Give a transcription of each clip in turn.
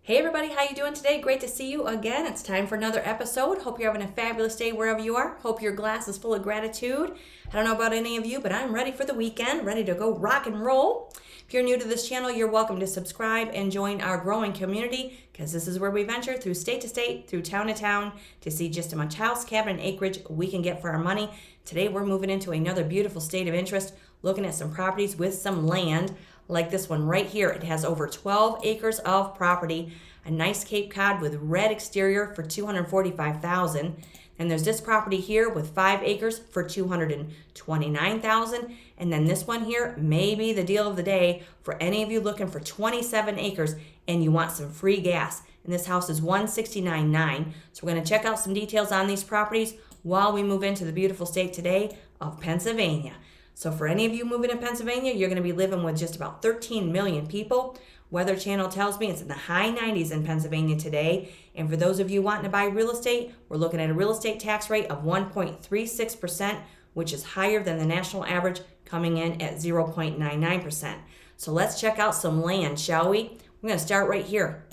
Hey everybody, how you doing today? Great to see you again. It's time for another episode. Hope you're having a fabulous day wherever you are. Hope your glass is full of gratitude. I don't know about any of you, but I'm ready for the weekend, ready to go rock and roll. If you're new to this channel, you're welcome to subscribe and join our growing community, because this is where we venture through state to state, through town to town, to see just how much house, cabin, and acreage we can get for our money. Today we're moving into another beautiful state of interest, looking at some properties with some land. Like this one right here. It has over 12 acres of property, a nice Cape Cod with red exterior for $245,000. And there's this property here with 5 acres for $229,000. And then this one here may be the deal of the day for any of you looking for 27 acres and you want some free gas. And this house is $169,900. So we're going to check out some details on these properties while we move into the beautiful state today of Pennsylvania. So for any of you moving to Pennsylvania, you're going to be living with just about 13 million people. Weather Channel tells me it's in the high 90s in Pennsylvania today. And for those of you wanting to buy real estate, we're looking at a real estate tax rate of 1.36%, which is higher than the national average, coming in at 0.99%. So let's check out some land, shall we? We're going to start right here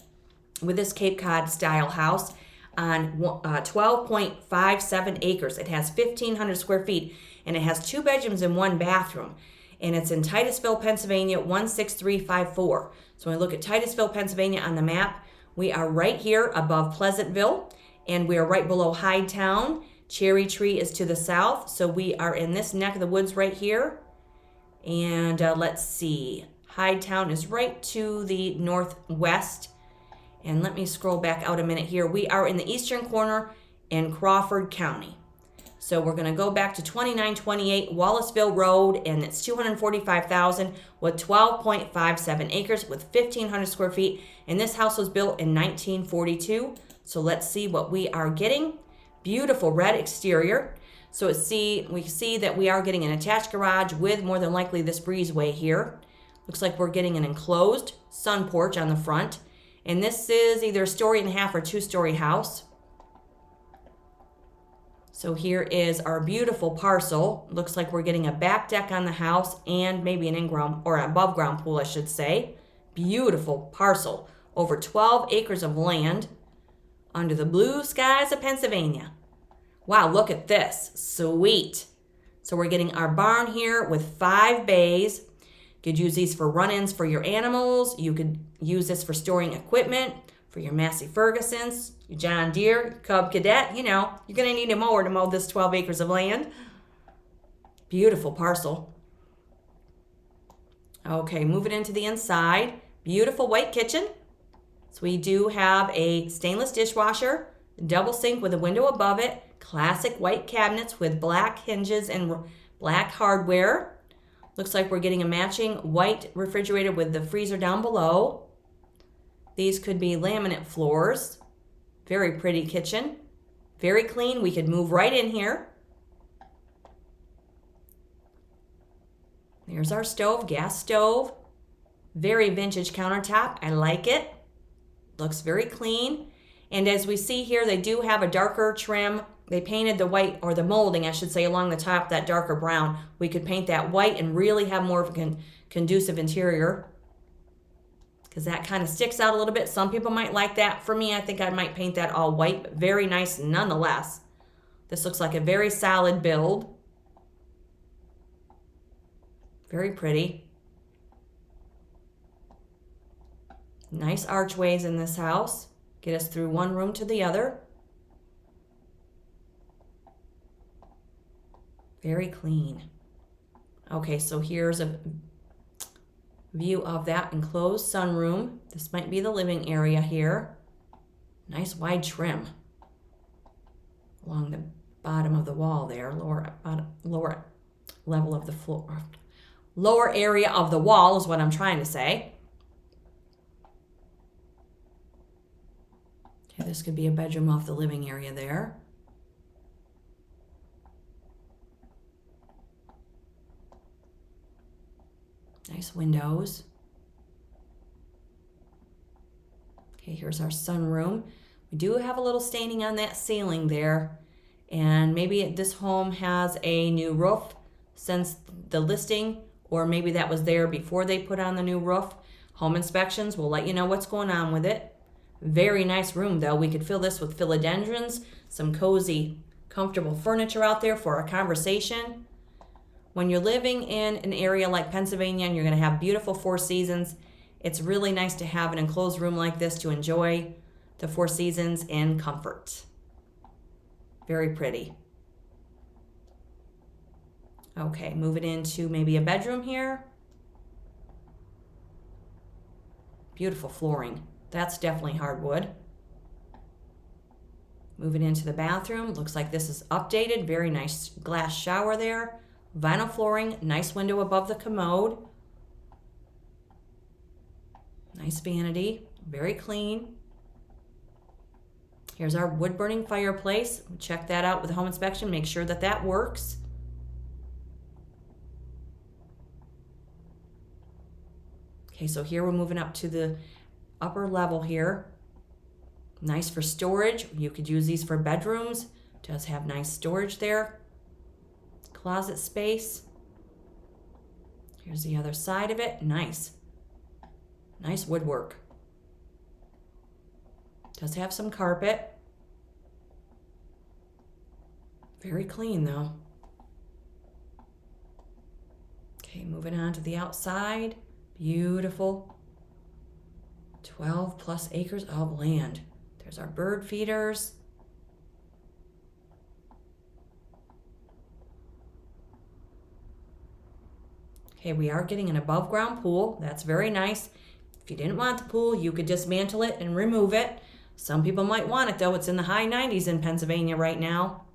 with this Cape Cod style house on 12.57 acres. It has 1,500 square feet, and it has 2 bedrooms and 1 bathroom. And it's in Titusville, Pennsylvania, 16354. So when we look at Titusville, Pennsylvania on the map, we are right here above Pleasantville, and we are right below Hydetown. Cherry Tree is to the south, so we are in this neck of the woods right here. And let's see, Hydetown is right to the northwest. And let me scroll back out a minute here. We are in the eastern corner in Crawford County. So we're going to go back to 2928 Wallaceville Road, and it's $245,000 with 12.57 acres with 1,500 square feet. And this house was built in 1942. So let's see what we are getting. Beautiful red exterior. So we see that we are getting an attached garage with more than likely this breezeway here. Looks like we're getting an enclosed sun porch on the front. And this is either a 1.5 story or 2-story house. So here is our beautiful parcel. Looks like we're getting a back deck on the house and maybe an in-ground or an above-ground pool, I should say. Beautiful parcel. Over 12 acres of land under the blue skies of Pennsylvania. Wow, look at this. Sweet. So we're getting our barn here with 5 bays. You could use these for run-ins for your animals. You could use this for storing equipment for your Massey Fergusons, your John Deere, your Cub Cadet. You know, you're going to need a mower to mow this 12 acres of land. Beautiful parcel. Okay, moving into the inside. Beautiful white kitchen. So we do have a stainless dishwasher, double sink with a window above it, classic white cabinets with black hinges and black hardware. Looks like we're getting a matching white refrigerator with the freezer down below. These could be laminate floors. Very pretty kitchen. Very clean. We could move right in here. There's our stove, gas stove. Very vintage countertop. I like it. Looks very clean. And as we see here, they do have a darker trim. They painted the white, or the molding, I should say, along the top, that darker brown. We could paint that white and really have more of a conducive interior, because that kind of sticks out a little bit. Some people might like that. For me, I think I might paint that all white, but very nice nonetheless. This looks like a very solid build. Very pretty. Nice archways in this house. Get us through one room to the other. Very clean. Okay, so here's a view of that enclosed sunroom. This might be the living area here. Nice wide trim along the bottom of the wall there, lower level of the floor. Lower area of the wall is what I'm trying to say. Okay, this could be a bedroom off the living area there. Nice windows. Okay, here's our sunroom. We do have a little staining on that ceiling there. And maybe this home has a new roof since the listing, or maybe that was there before they put on the new roof. Home inspections will let you know what's going on with it. Very nice room though. We could fill this with philodendrons, some cozy, comfortable furniture out there for a conversation. When you're living in an area like Pennsylvania and you're going to have beautiful four seasons, it's really nice to have an enclosed room like this to enjoy the four seasons in comfort. Very pretty. Okay, moving into maybe a bedroom here. Beautiful flooring. That's definitely hardwood. Moving into the bathroom. Looks like this is updated. Very nice glass shower there. Vinyl flooring. Nice window above the commode. Nice vanity. Very clean. Here's our wood-burning fireplace. Check that out with a home inspection. Make sure that that works. Okay, so here we're moving up to the upper level here. Nice for storage. You could use these for bedrooms. Does have nice storage there. Closet space. Here's the other side of it. Nice. Nice woodwork. Does have some carpet. Very clean though. Okay, moving on to the outside. Beautiful. 12 plus acres of land. There's our bird feeders. Okay, we are getting an above ground pool. That's very nice. If you didn't want the pool, you could dismantle it and remove it. Some people might want it though. It's in the high 90s in Pennsylvania right now.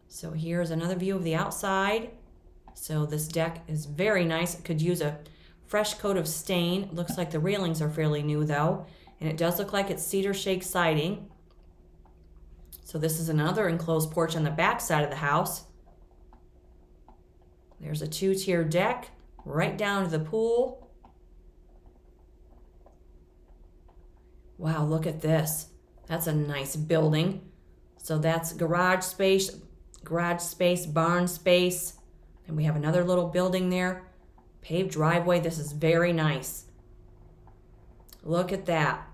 So here's another view of the outside. So this deck is very nice. It could use a fresh coat of stain. Looks like the railings are fairly new though. And it does look like it's cedar shake siding. So this is another enclosed porch on the back side of the house. There's a two-tier deck right down to the pool. Wow, look at this. That's a nice building. So that's garage space, barn space. And we have another little building there. Paved driveway. This is very nice. Look at that.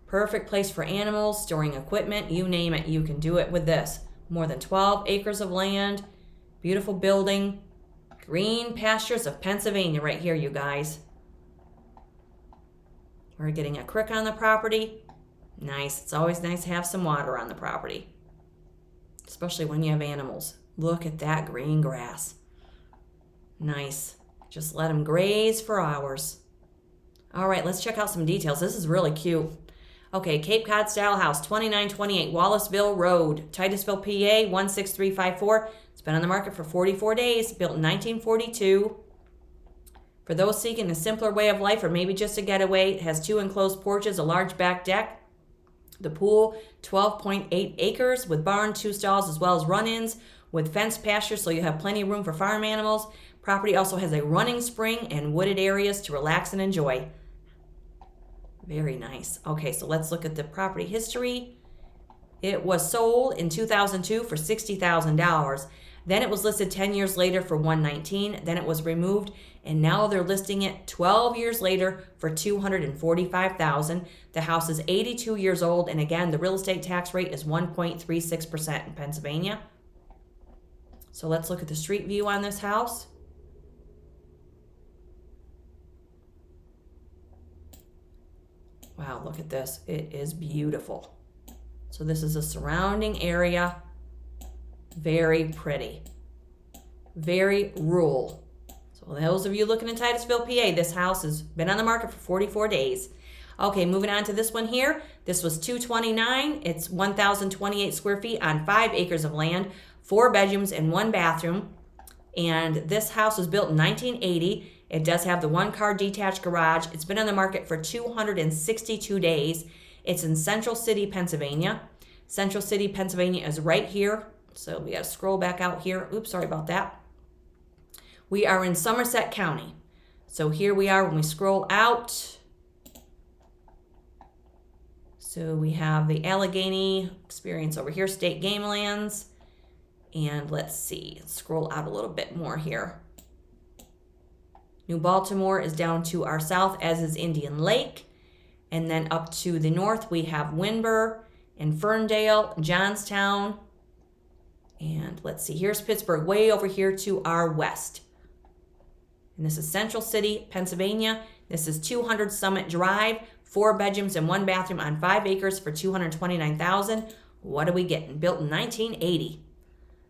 Perfect place for animals, storing equipment, you name it. You can do it with this. More than 12 acres of land. Beautiful building. Green pastures of Pennsylvania right here, you guys. We're getting a creek on the property. Nice. It's always nice to have some water on the property, especially when you have animals. Look at that green grass. Nice. Just let them graze for hours. All right, let's check out some details. This is really cute. Okay, Cape Cod style house, 2928 Wallaceville Road, Titusville, PA, 16354. It's been on the market for 44 days, built in 1942. For those seeking a simpler way of life or maybe just a getaway, it has 2 enclosed porches, a large back deck. The pool, 12.8 acres with barn, 2 stalls, as well as run-ins with fenced pastures, so you have plenty of room for farm animals. Property also has a running spring and wooded areas to relax and enjoy. Very nice. Okay, so let's look at the property history. It was sold in 2002 for $60,000. Then it was listed 10 years later for $119,000. Then it was removed, and now they're listing it 12 years later for $245,000. The house is 82 years old, and again, the real estate tax rate is 1.36% in Pennsylvania. So let's look at the street view on this house. Wow, look at this. It is beautiful. So this is a surrounding area. Very pretty. Very rural. So those of you looking in Titusville, PA, this house has been on the market for 44 days. Okay, moving on to this one here. This was $229,000. It's 1,028 square feet on 5 acres of land, 4 bedrooms and 1 bathroom. And this house was built in 1980. It does have the 1-car detached garage. It's been on the market for 262 days. It's in Central City, Pennsylvania. Central City, Pennsylvania is right here. So we got to scroll back out here. Oops, sorry about that. We are in Somerset County. So here we are when we scroll out. So we have the Allegheny Experience over here, State Game Lands. And let's see, scroll out a little bit more here. New Baltimore is down to our south, as is Indian Lake. And then up to the north, we have Winburn and Ferndale, Johnstown. And let's see, here's Pittsburgh way over here to our west. And this is Central City, Pennsylvania. This is 200 Summit Drive, 4 bedrooms and 1 bathroom on 5 acres for $229,000. What are we getting? Built in 1980.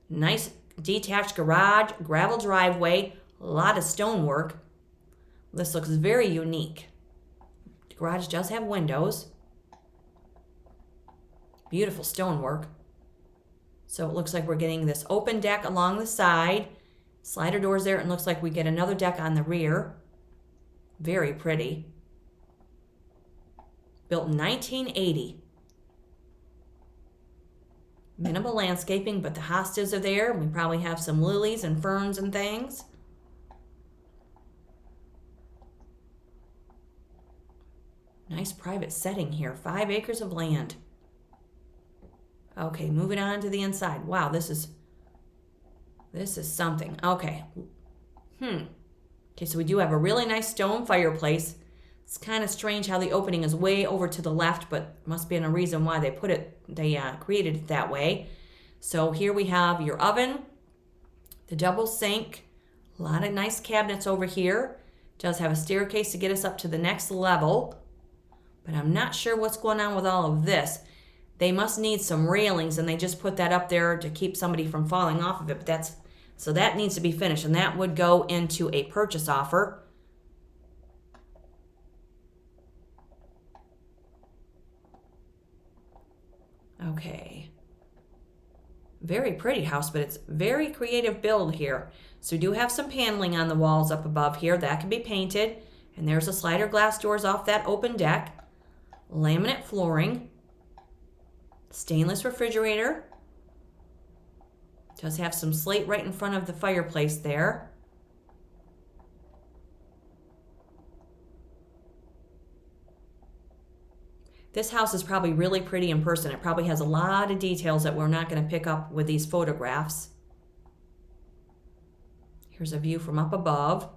Nice detached garage, gravel driveway, a lot of stonework. This looks very unique. The garage does have windows. Beautiful stonework. So it looks like we're getting this open deck along the side. Slider doors there, and looks like we get another deck on the rear. Very pretty. Built in 1980. Minimal landscaping, but the hostas are there. We probably have some lilies and ferns and things. Nice private setting here. 5 acres of land. Okay, moving on to the inside. Wow, this is something. Okay. Okay, so we do have a really nice stone fireplace. It's kind of strange how the opening is way over to the left, but must be a reason why they created it that way. So here we have your oven, the double sink, a lot of nice cabinets over here. Does have a staircase to get us up to the next level, but I'm not sure what's going on with all of this. They must need some railings, and they just put that up there to keep somebody from falling off of it. But so that needs to be finished, and that would go into a purchase offer. Okay. Very pretty house, but it's very creative build here. So we do have some paneling on the walls up above here. That can be painted. And there's the slider glass doors off that open deck. Laminate flooring. Stainless refrigerator. Does have some slate right in front of the fireplace there. This house is probably really pretty in person. It probably has a lot of details that we're not going to pick up with these photographs. Here's a view from up above.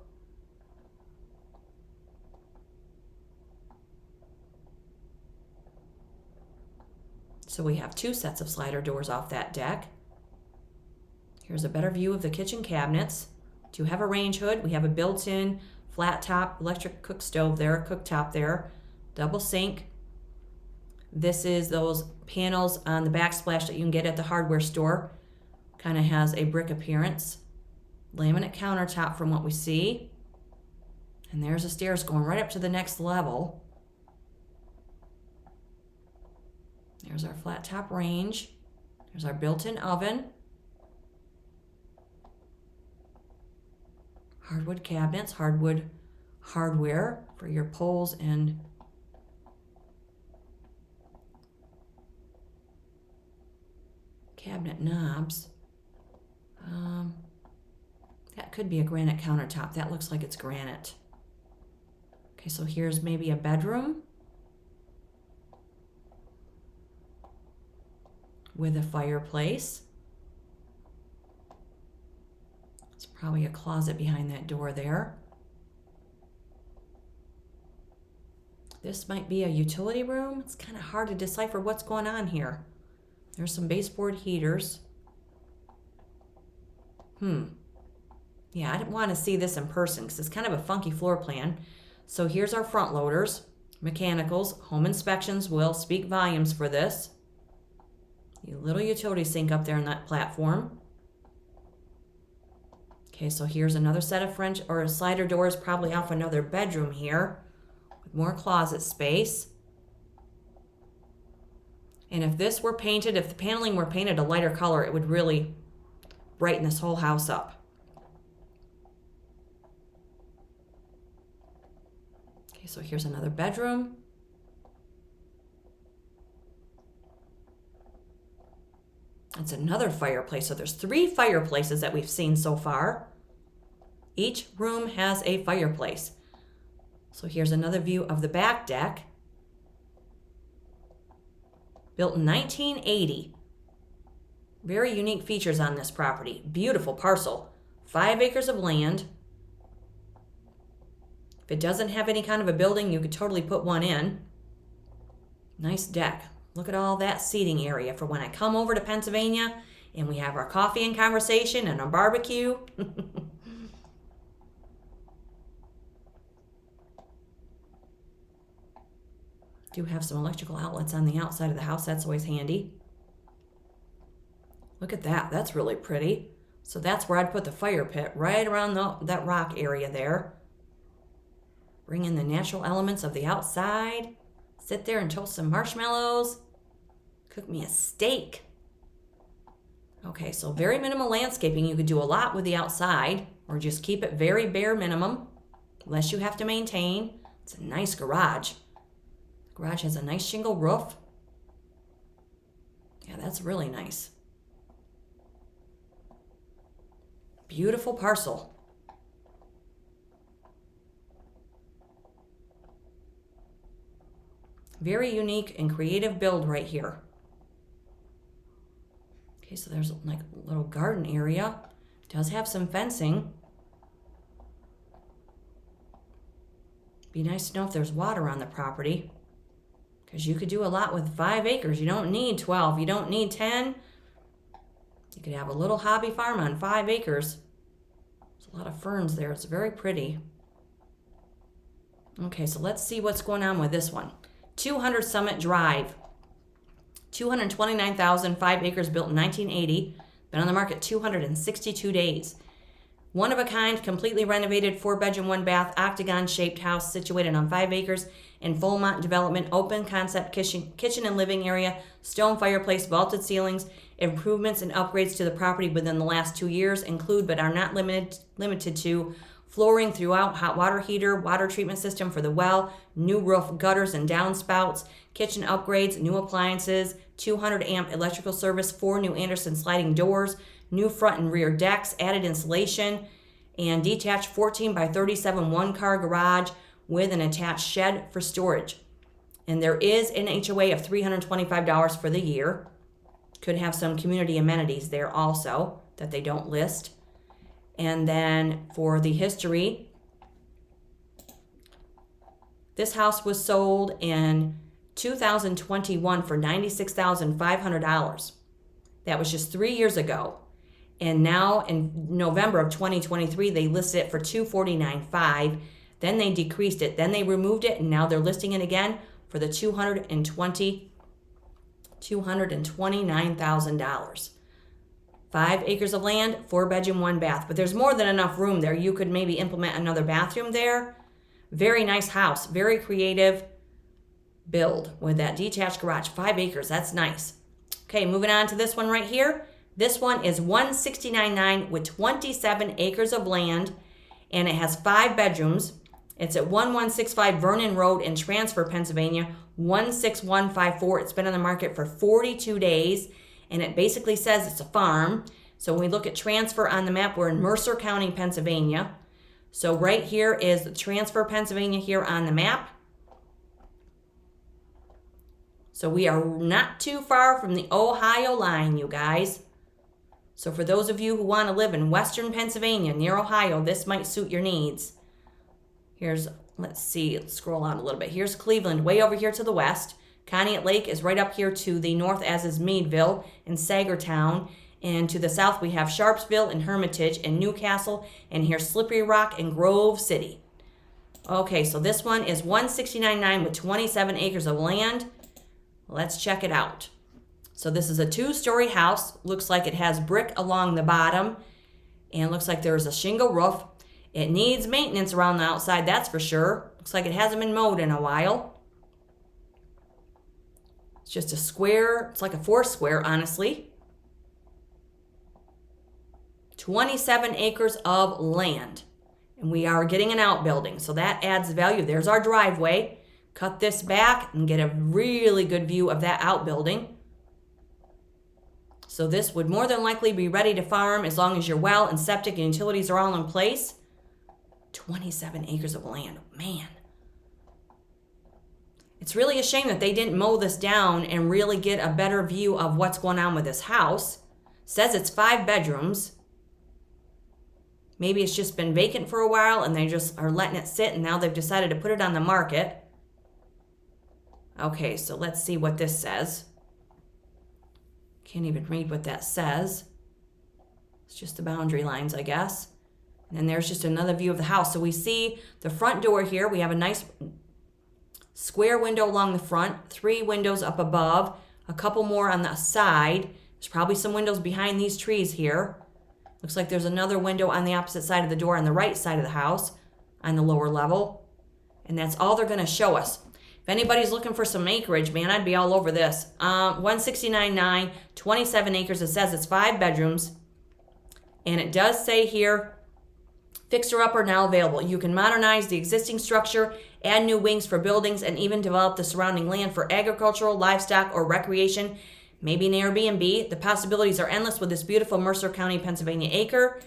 So we have 2 sets of slider doors off that deck. Here's a better view of the kitchen cabinets. Do have a range hood. We have a built-in flat top electric cook stove there, cooktop there, double sink. This is those panels on the backsplash that you can get at the hardware store. Kind of has a brick appearance. Laminate countertop from what we see. And there's the stairs going right up to the next level. There's our flat top range. There's our built-in oven. Hardwood cabinets, hardwood hardware for your poles and cabinet knobs. That could be a granite countertop. That looks like it's granite. Okay, so here's maybe a bedroom with a fireplace. It's probably a closet behind that door there. This might be a utility room. It's kind of hard to decipher what's going on here. There's some baseboard heaters. Yeah, I didn't want to see this in person because it's kind of a funky floor plan. So here's our front loaders, mechanicals, home inspections will speak volumes for this. A little utility sink up there on that platform. Okay, so here's another set of French or slider doors, probably off another bedroom here with more closet space. And if this were painted, if the paneling were painted a lighter color, it would really brighten this whole house up. Okay, so here's another bedroom. That's another fireplace. So there's 3 fireplaces that we've seen so far. Each room has a fireplace. So here's another view of the back deck. Built in 1980. Very unique features on this property. Beautiful parcel. 5 acres of land. If it doesn't have any kind of a building, you could totally put one in. Nice deck. Look at all that seating area for when I come over to Pennsylvania and we have our coffee and conversation and our barbecue. Do have some electrical outlets on the outside of the house. That's always handy. Look at that. That's really pretty. So that's where I'd put the fire pit, right around that rock area there. Bring in the natural elements of the outside. Sit there and toast some marshmallows. Cook me a steak. Okay, so very minimal landscaping. You could do a lot with the outside, or just keep it very bare minimum, less you have to maintain. It's a nice garage. The garage has a nice shingle roof. Yeah, that's really nice. Beautiful parcel. Very unique and creative build right here. Okay, so there's like a little garden area. It does have some fencing. Be nice to know if there's water on the property, because you could do a lot with 5 acres. You don't need 12. You don't need 10. You could have a little hobby farm on 5 acres. There's a lot of ferns there. It's very pretty. Okay, so let's see what's going on with this one. 200 Summit Drive. 229,000, 5 acres, built in 1980. Been on the market 262 days. One of a kind, completely renovated, 4-bedroom, 1-bath, octagon-shaped house situated on 5 acres in Fulmont development. Open concept kitchen and living area, stone fireplace, vaulted ceilings. Improvements and upgrades to the property within the last 2 years include, but are not limited to, flooring throughout, hot water heater, water treatment system for the well, new roof, gutters and downspouts, kitchen upgrades, new appliances, 200 amp electrical service, 4 new Anderson sliding doors, new front and rear decks, added insulation, and detached 14 by 37 one-car garage with an attached shed for storage. And there is an HOA of $325 for the year. Could have some community amenities there also that they don't list. And then for the history, this house was sold in 2021 for $96,500. That was just 3 years ago. And now in November of 2023, they listed it for $249,500. Then they decreased it. Then they removed it, and now they're listing it again for the $229,000. 5 acres of land, 4-bedroom, 1-bath. But there's more than enough room there. You could maybe implement another bathroom there. Very nice house. Very creative build with that detached garage. 5 acres. That's nice. Okay, moving on to this one right here. This one is 169.9 with 27 acres of land, and it has 5 bedrooms. It's at 1165 Vernon Road in Transfer, Pennsylvania, 16154. It's been on the market for 42 days. And it basically says it's a farm. So when we look at Transfer on the map, we're in Mercer County, Pennsylvania. So right here is Transfer, Pennsylvania here on the map. So we are not too far from the Ohio line, you guys. So for those of you who want to live in Western Pennsylvania near Ohio, this might suit your needs. Here's, let's see, let's scroll out a little bit. Here's Cleveland, way over here to the west. Conneaut Lake is right up here to the north, as is Meadville and Sagertown. And to the south, we have Sharpsville and Hermitage and Newcastle. And here's Slippery Rock and Grove City. Okay, so this one is 169.9 with 27 acres of land. Let's check it out. So this is a 2-story house. Looks like it has brick along the bottom. And looks like there's a shingle roof. It needs maintenance around the outside, that's for sure. Looks like it hasn't been mowed in a while. It's just a square, it's like a 4 square, honestly. 27 acres of land. And we are getting an outbuilding, so that adds value. There's our driveway. Cut this back and get a really good view of that outbuilding. So this would more than likely be ready to farm as long as your well and septic and utilities are all in place. 27 acres of land, man. It's really a shame that they didn't mow this down and really get a better view of what's going on with this house. Says it's 5 bedrooms. Maybe it's just been vacant for a while and they just are letting it sit, and now they've decided to put it on the market. Okay, so let's see what this says. Can't even read what that says. It's just the boundary lines, I guess. And then there's just another view of the house. So we see the front door here. We have a nice square window along the front, 3 windows up above, a couple more on the side. There's probably some windows behind these trees here. Looks like there's another window on the opposite side of the door on the right side of the house on the lower level. And that's all they're going to show us. If anybody's looking for some acreage, man, I'd be all over this. 169.9, 27 acres. It says it's 5 bedrooms. And it does say here, fixer-upper now available. You can modernize the existing structure, add new wings for buildings, and even develop the surrounding land for agricultural, livestock, or recreation. Maybe an Airbnb. The possibilities are endless with this beautiful Mercer County, Pennsylvania acre.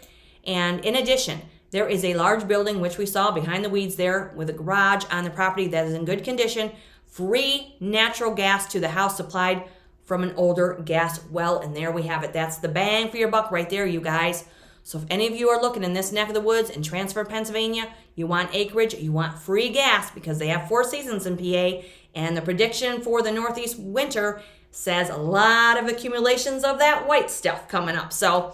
And in addition, there is a large building, which we saw behind the weeds there, with a garage on the property that is in good condition. Free natural gas to the house supplied from an older gas well. And there we have it. That's the bang for your buck right there, you guys. So if any of you are looking in this neck of the woods in Transfer, Pennsylvania, you want acreage, you want free gas, because they have 4 seasons in PA. And the prediction for the Northeast winter says a lot of accumulations of that white stuff coming up. So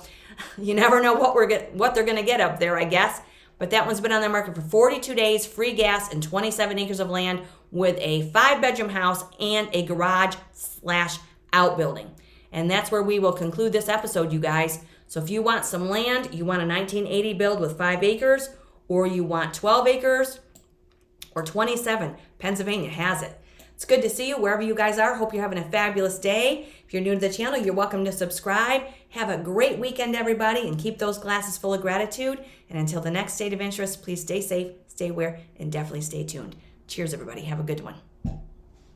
you never know what they're going to get up there, I guess. But that one's been on the market for 42 days, free gas, and 27 acres of land with a 5-bedroom house and a garage/outbuilding. And that's where we will conclude this episode, you guys. So if you want some land, you want a 1980 build with 5 acres, or you want 12 acres or 27, Pennsylvania has it. It's good to see you wherever you guys are. Hope you're having a fabulous day. If you're new to the channel, you're welcome to subscribe. Have a great weekend, everybody, and keep those glasses full of gratitude. And until the next state of interest, please stay safe, stay aware, and definitely stay tuned. Cheers, everybody. Have a good one.